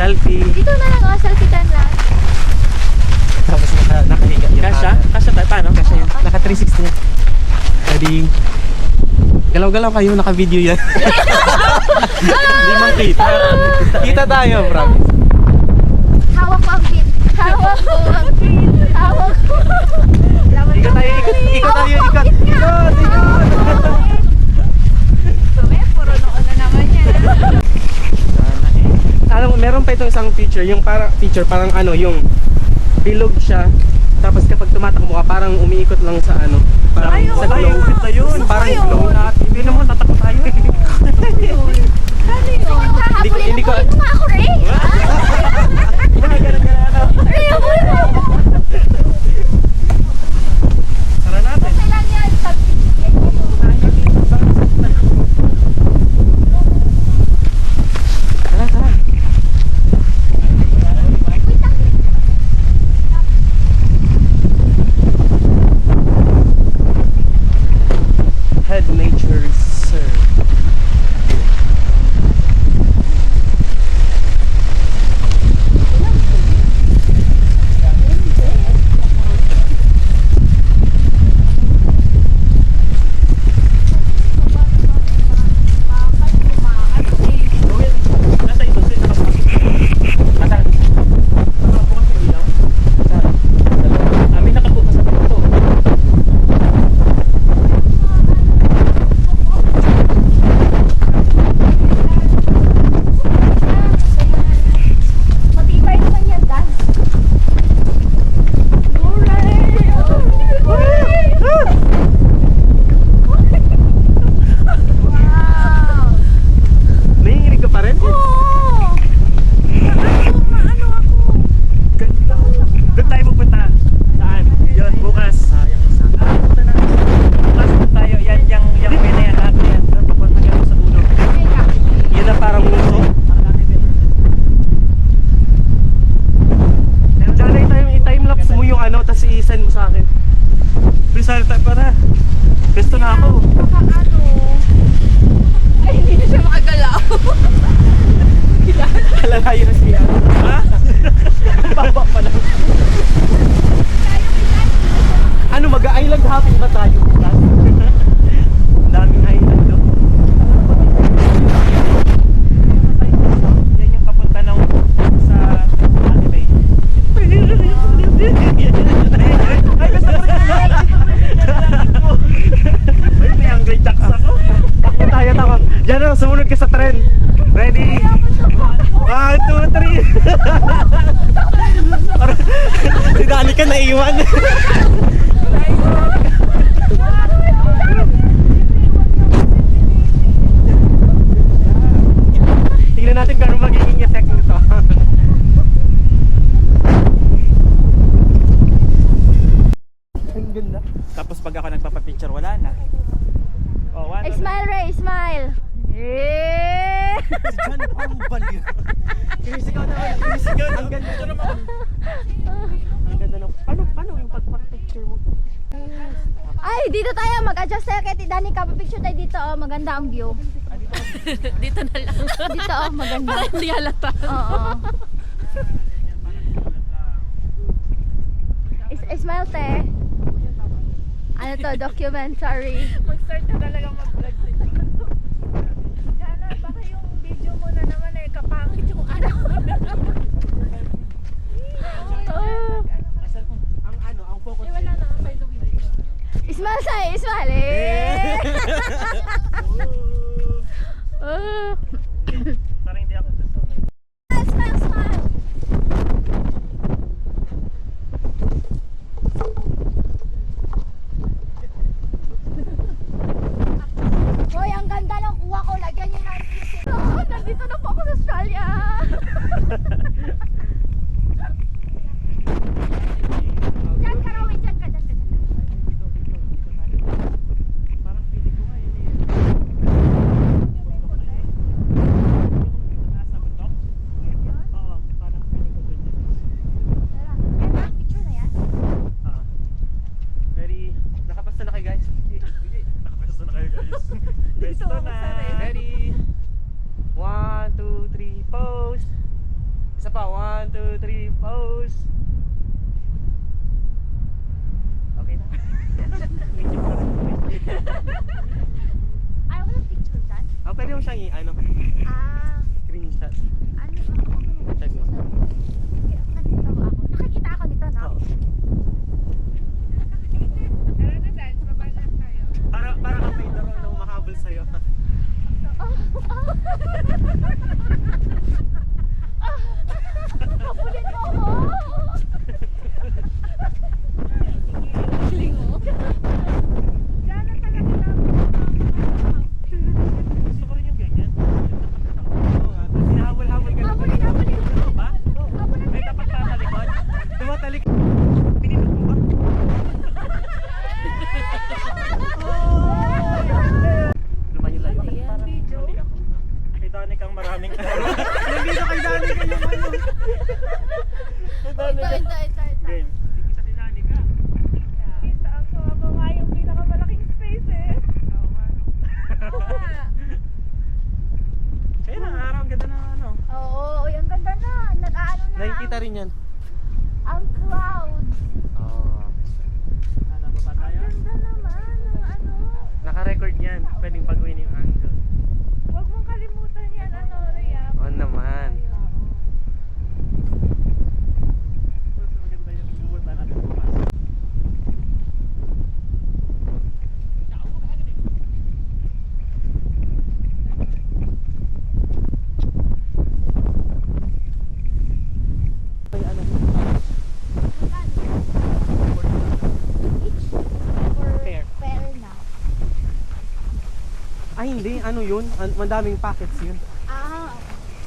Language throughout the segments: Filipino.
selfie. Dito na lang, oh, selfie time lang. Tapos nakahiga yung Kasha? Kasha tayo, paano? Kasha yan. Naka 360 yan. Pwede. Galaw-galaw kayo, naka-video yan. Hindi man kita. Kita tayo, promise. Hawak ko ang beat. Hawak ko ang beat. Hawak ko. Ikot tayo, ikot tayo, ikot. Ikot, ikot. Puro noon na naman yan. Alam mo, meron pa itong isang feature, yung parang ano, yung bilog siya. Tapos kapag tumatakbo ka, parang umiikot lang sa ano, parang Ayaw, sa glow. Ito yun. Parang Ayaw. glow na. Hindi naman tatakot tayo. Hindi ko- Habulin mo nga ako, Ray. Ray, habulin mo ako. Tara natin. Kailan yan? Tara, tara. Head Nature Reserve. Nasa ito, sir. Nasa nakabukas yung ilaw? May nakabukas sa ito. Matibay naman yan, Dan. Wow! Nanginginig ka pa rin? Oo! Maano ako? Doon tayo pupunta. Saan? Yun, bukas. Sayang isa. Bukas doon tayo. Yan, yung pena yan. Lahat yan. Doon papunta ka sa ulo. Yun na parang muso. Diyan tayo, i-timelapse mo yung ano, tapos i-send mo sa akin. Please, tayo para. Gusto na ako. Ano? Ay, hindi na siya makagalaw. Kalalayo na siya. Ha? Baba pa lang. Ano, mag-island hopping ba tayo? Ang daming island, no? Yan yung papunta ng sa Ate Ay, gusto ko rin. Ay, may angry jacks ako. Takbo tayo, takbo. Diyan na, sumunod ka sa trend. Ready? 1, 2, 3. Parang si Danica naiwan. Tingnan natin kung ano magiging effect nito. Ang ganda. Tapos pag ako nagpapapicture, wala na. Oh, one. Smile, Ray, smile. Eh! Si John parang baliw. Sinisigaw na ako. Sinisigaw. Ang ganda naman. Ang ganda ng... Paano yung pagpapicture mo? Ay, dito tayo. Mag-adjust tayo kay Dani. Kapapicture tayo dito. Oh, maganda ang view. Dito na lang. Dito, oh, maganda. Para hindi halata. Oo. Smile, te. Ano to? Documentary. Mag-start na talaga mag-vlog sa inyo. Jana, baka yung video mo na naman eh, kapangit yung ano. Oh. Ang ano, ang focus. Eh, wala na nga by the way. Smile tayo, smile. Eh. Oh. Parang hindi ako. Smile, smile. Hoy, ang ganda ng kuha ko. Lagyan niyo na yung music. Oh, nandito na po ako sa Australia. Diyan ka raw, dyan ka, dyan ka. Isa pa, 1, 2, 3, pose. Okay na. Ay, walang picture dyan? Pwede mo siyang i-ano, Ah, screenshot. ano ba? Check mo. Nakikita mo ako. Nakikita ako nito, no? Oo. Tara na dance, baba na tayo. Para kang may laro na humahabol sa'yo. Kapulin mo ako! Diyan na talaga namin. Gusto ko rin yung ganyan. Oo nga. Tapos hinahabol-habol ka. Habulin! Ba? Habulin! May tapat ka sa likod. Tumatalik. Pinindot mo ba? Lumayo layo. Ayan, video. Mali ako. Kay Danik ang maraming Nandito kay Dani kayo yung ano. Ito. game. Kita si Dani ka. Kita ako, ako nga yung pinakamalaking space eh. Oo nga. Ah, Kaya na, araw ang ganda na ano. Oo, yung ganda na. Nag-ano na. Nakikita rin yan. Ang clouds. Oo. Ano ba ang tayo? ganda naman ng ano. Naka-record yan. Pwedeng baguhin yung angle. Huwag mong kalimutan yan, ano, Rhea. Oo naman. Mas maganda yung pumunta natin bukas. Ay, ano? Each for Fair. fair na. Ay, hindi. Ano yun? Madaming packets yun. Ah,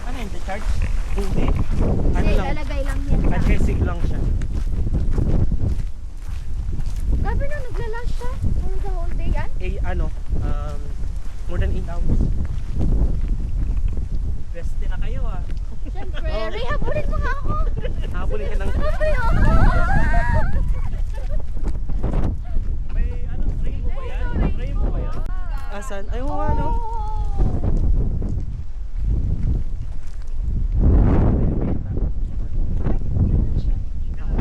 Ano yun? The charge? Hindi. Ano hindi, lang? lalagay lang yan sa... Adhesive lang siya. Gabi na, naglalas siya for the whole day yan. More than 8 hours. Rest na kayo ah. Siyempre, Ray, habulin mo nga ako. Habulin ka ng... Ayoko. May ano? Rainbow ba yan? Rainbow ba yan? Asan? Ay, oo nga, no?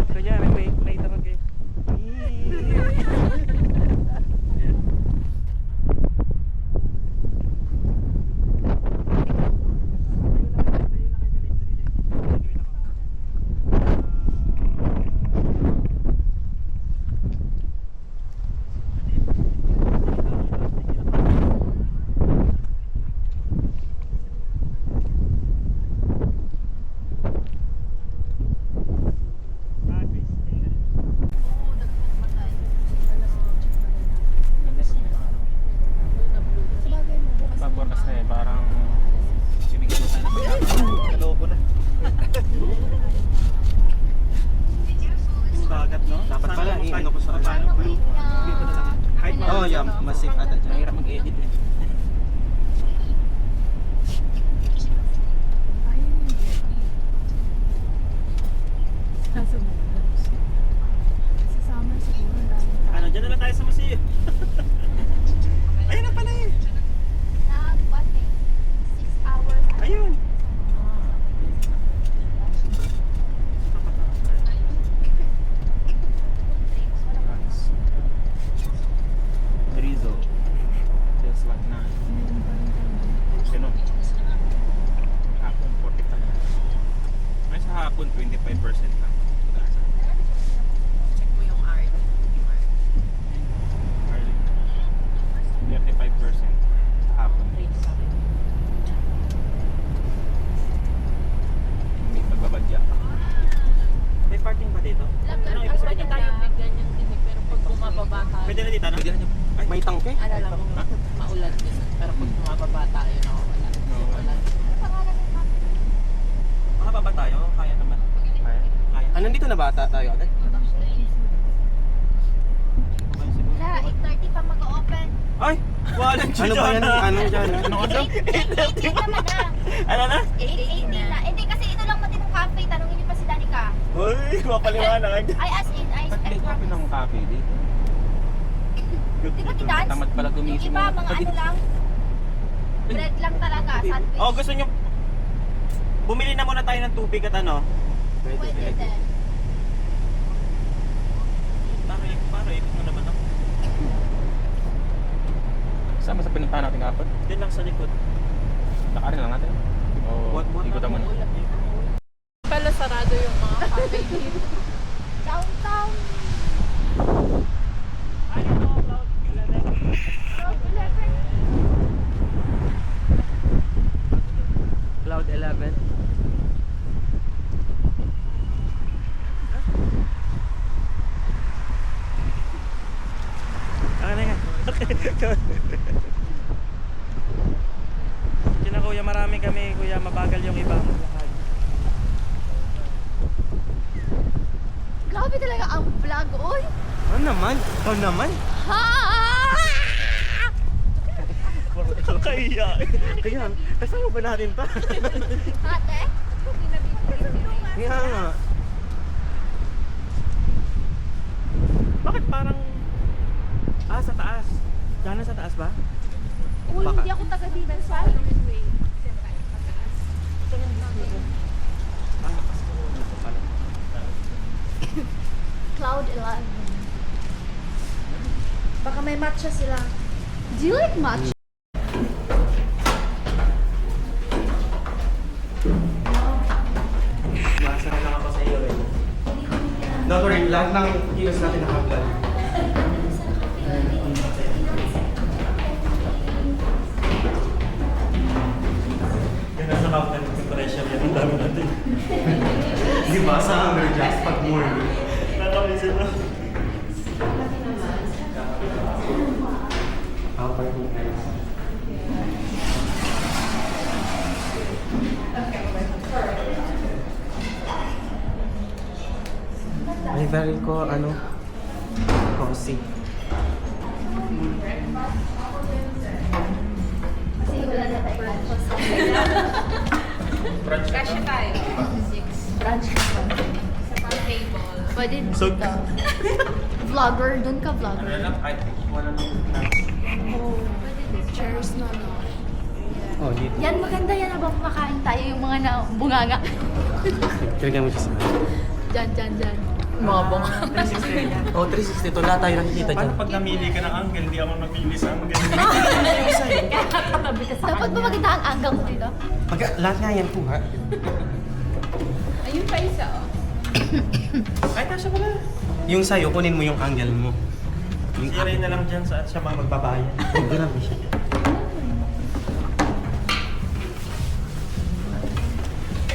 Kunyari, may tamag kayo. Pag-forecast na eh, parang binigyan mo tayo ng kaloko na. Dagat, no? Dapat pala, i-ano ko sa paano blue. Dito na lang. Kahit Oh, yeah. Mas safe ata dyan. mahirap mag-edit eh. Sasama siguro ang dami. Ano, dyan na lang tayo sa museo. Ayun na pala eh. Nag-what eh, 6 hours. Ayun. Rizzo. Just like na. Sino? Hapon 40 pa lang. Ay sa hapon 25% lang. Check mo yung art. Early. 35% sa hapon. May pagbabadya. May parking ba dito? Anong ibig Pwede sabihin? tayo bigyan yung tinig, pero pag bumababa tayo, Pwede na dito, no? Pwede na dyan. Ay, May tangke? ano lang, maulan din. Pero pag bumababa tayo, nakawala. Nakawala. Wala. Makababa tayo? Kaya naman. Kaya. Kaya. Ah, nandito na ba tayo agad? Okay, siguro. Na, 8:30 pa mag-open. Ay! Walang Ano ba yan? Ano dyan? Ano ka daw? 8:18 naman na. Ano na? 8:18 na. Hindi kasi ito lang pati ng cafe. Tanungin niyo pa si Danica. Uy! Mapaliwanag. Ay, as in, I Open ng cafe dito. Di ba dance? Tamad pala Yung gumising. iba, mga ano lang. Bread lang talaga. Sandwich. Oh, gusto nyo... Bumili na muna tayo ng tubig at ano? Pwede din. Paano ikot mo naman ako? Sama sa pinuntahan natin kapag. Doon lang sa likod. Lakarin lang natin. O, ikutan mo na. Pala sarado yung mga cafe dito. Downtown. Ay, no, Cloud 11. Cloud 11. Cloud 11. Ano nga? Kina kuya, marami kami kuya, mabagal yung ibang lakad. Grabe talaga ang vlog, oy. Ano naman? Ikaw naman? Ha! Kaya, kaya, kasama ba natin pa? Ate? Kaya nga. Bakit parang, sa taas. Diyan sa taas ba? Uy, Baka. hindi ako taga dito sa Cloud 11. Baka may matcha sila. Do you like matcha? Masa na lang ako sa iyo eh. Not worry, lahat ng kilos natin naka-vlog. Yung nasa mountain temperature yan, ang dami natin. Di ba? Sa Just pag morning. Nakamisin na. Ay, very ko, cozy. Kasi wala na tayo Kasya tayo. brunch ka pa. Sa table. Pwede dito. So- Vlogger, dun ka vlogger. Ano lang, kahit wala nang Oh, pwede dito. Chairs na no. Oh, dito. Yan, maganda yan habang kumakain tayo yung mga na bunganga. Kailangan mo siya sa Dyan. Mga bunga. Oh, 360 to. Lahat tayo nakikita dyan. Paano pag namili ka ng angle, di ako napili sa angle? Katabi ka sa Dapat ba maganda ang angle mo dito? Pag, lahat nga yan po, ha? Ayun pa isa, oh. Ay, kasya pala. Yung sa'yo, kunin mo yung angle mo. Yung Si Ray na lang dyan sa at siya mga magbabayad. Oh, grabe siya.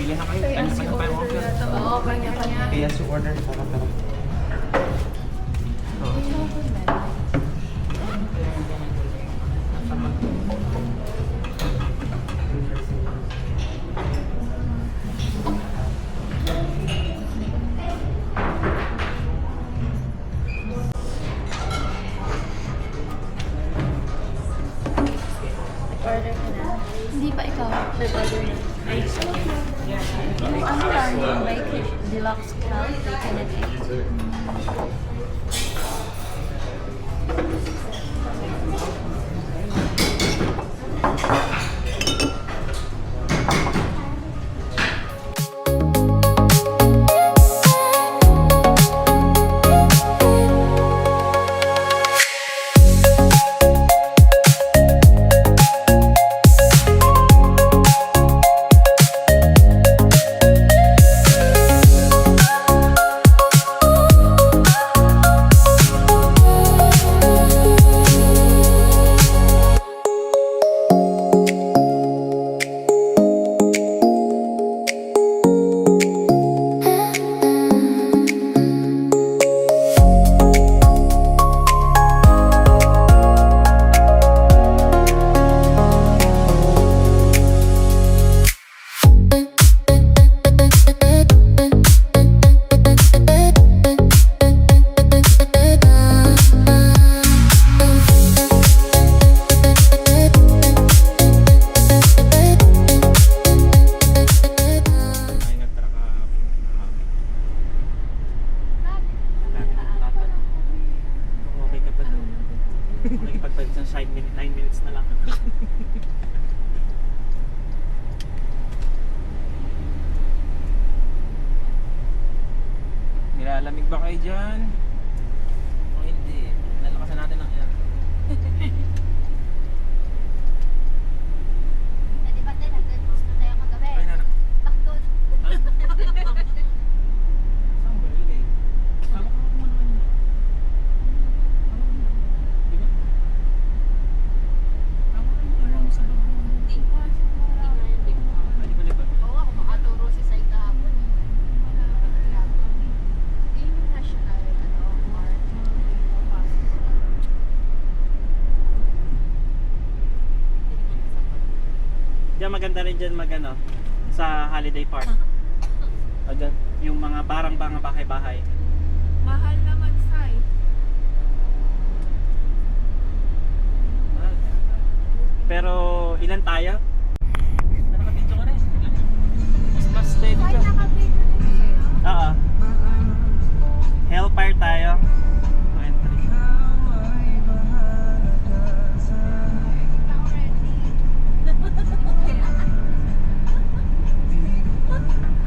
Pili na kayo. Ano pa na tayo? Oo, kanya-kanya. Kaya si order. Sarap. Hindi pa ikaw. Ano lang, yung may deluxe cloud, bacon and egg. Lalamig ba kayo dyan? O hindi, lalakasan natin ang air. Di ba tayo nag-post na tayo kagabi? Ay, nanak. Takdo. Saan ba yun eh? Hawak mo naman yun. Di ba? Hawak mo lang sa loob mo. Hindi ko. Pwede ba liba? Oo, ako makaturo si Sai kahapon. Yung national, art. Diyan maganda rin dyan magano sa Holiday Park. Agad yung mga barang mga bahay-bahay. Mahal naman, Sai. Pero ilan tayo? Nakabidyo ka rin. Mas steady Sai, ka. nakapito din sa'yo. Oo. Hellfire tayo. Entry.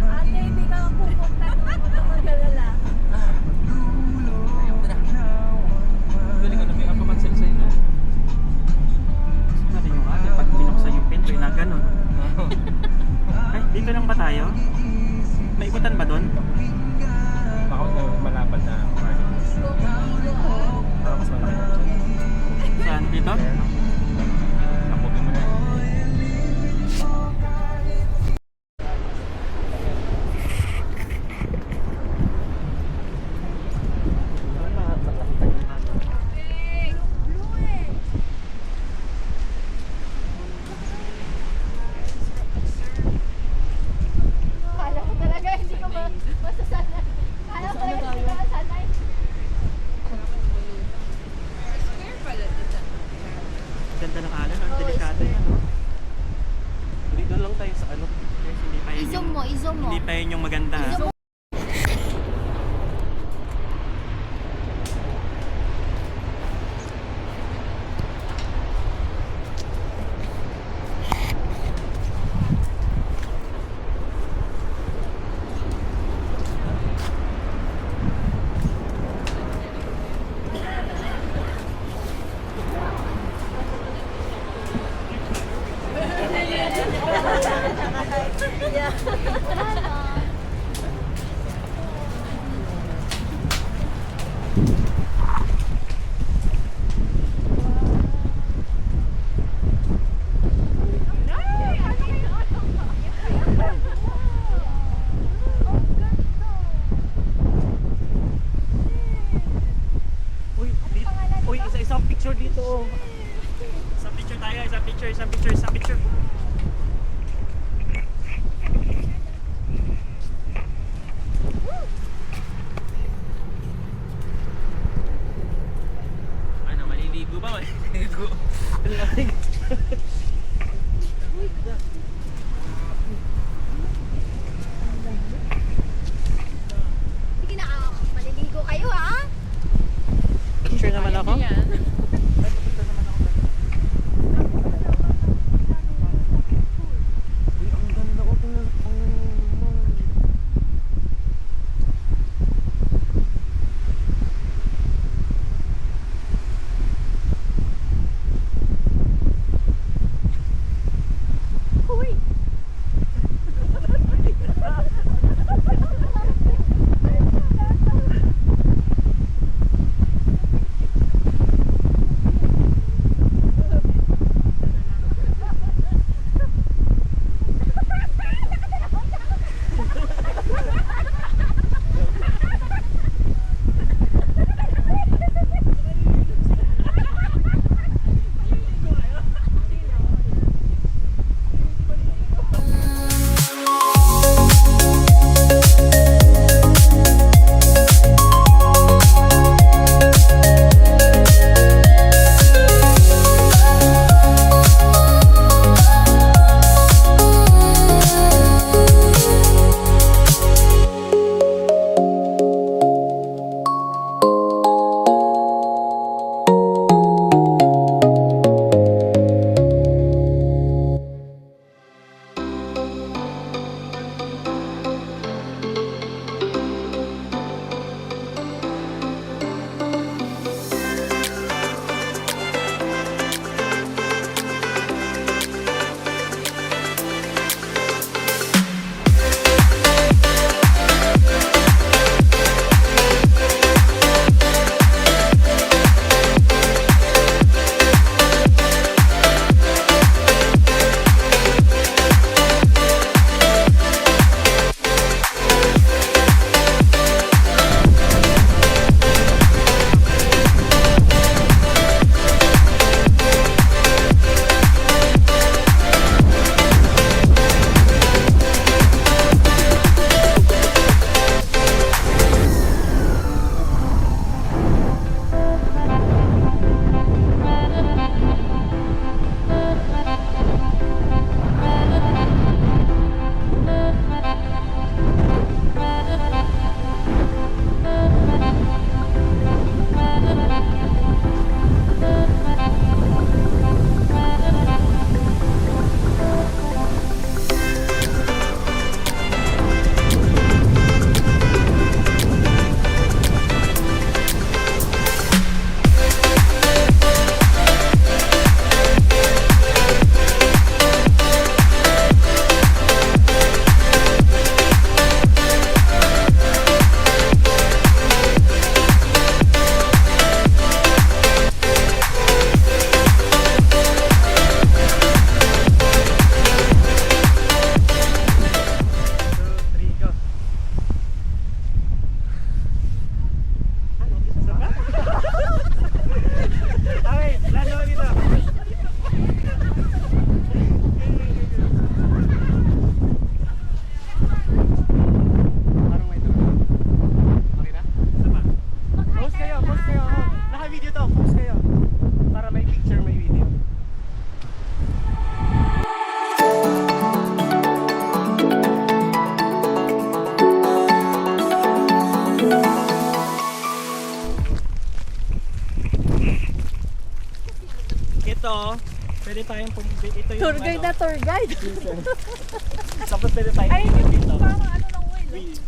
Ate, hindi ka pupunta doon. Huwag kang mag-alala. Galing ano, may apakansel sa inyo. Gusto rin yung ate pag binuksan yung pinto, na ganun. Ay, dito lang ba tayo? May ikutan ba doon? Baka malapad na party. Baka mas malaki na siya. Saan? Dito? Tapukin mo na. Kala ko talaga hindi ko masasanay. Kala ko talaga hindi ko masasanay. Ganda ng alon, ang delikado yan. No? Dito lang tayo sa ano. Guys, hindi pa yun I-zoom mo, i-zoom mo. Hindi pa yun yung maganda. I-zoom mo. Uy, dito. Uy, isa-isang picture dito. Oh. Isang picture tayo, isang picture, isang picture, isang picture. Ano, maliligo ba? Maliligo. Sige na, maliligo kayo ha? Picture naman ako. Pwede tayong ito yung Tour guide na tour guide. Tapos pwede tayong Ay, ikot yung dito. parang ano ng wheel. Wheel,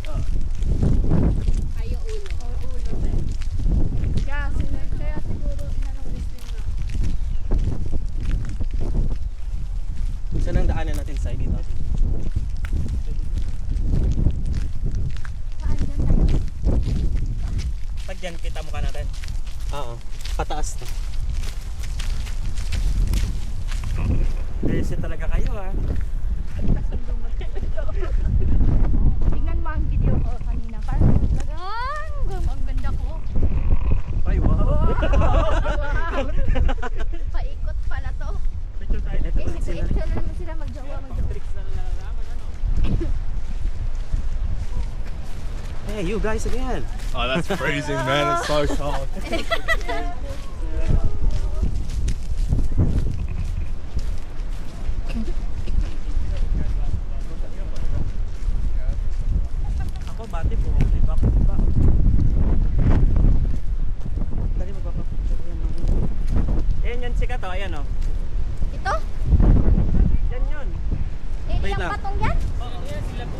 Ay, yung ulo. O ulo din. Kaya siguro inanong listing na. Saan ang daanan natin sa dito? Saan dyan tayo? Pag dyan, kita mo ka natin. Oo, pataas na. Crazy talaga kayo ha. Tingnan mo ang video ko kanina. Parang talagang ang ganda ko. Ay, wow. Paikot pala to. Picture tayo. Ito Eh, ulit sila. extra na naman sila magjowa. Tricks na nalalaman, ano? Hey, you guys again. Oh, that's freezing, man. It's so cold. Ako, bati po. Diba? Dali magpapapicture yan. Ayan yun, sikat o. Ayan o. Ito? Yan yun. Eh, Wait ilang lang. patong yan? Oo, yan sila po.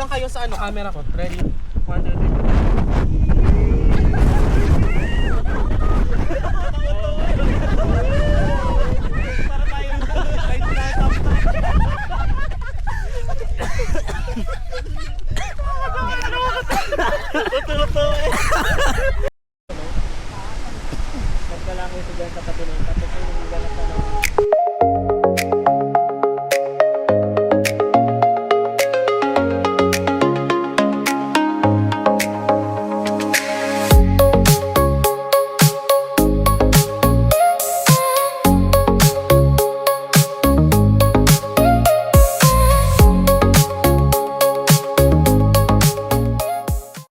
lang kayo sa ano, camera ko. Ready? 1, 2, 3.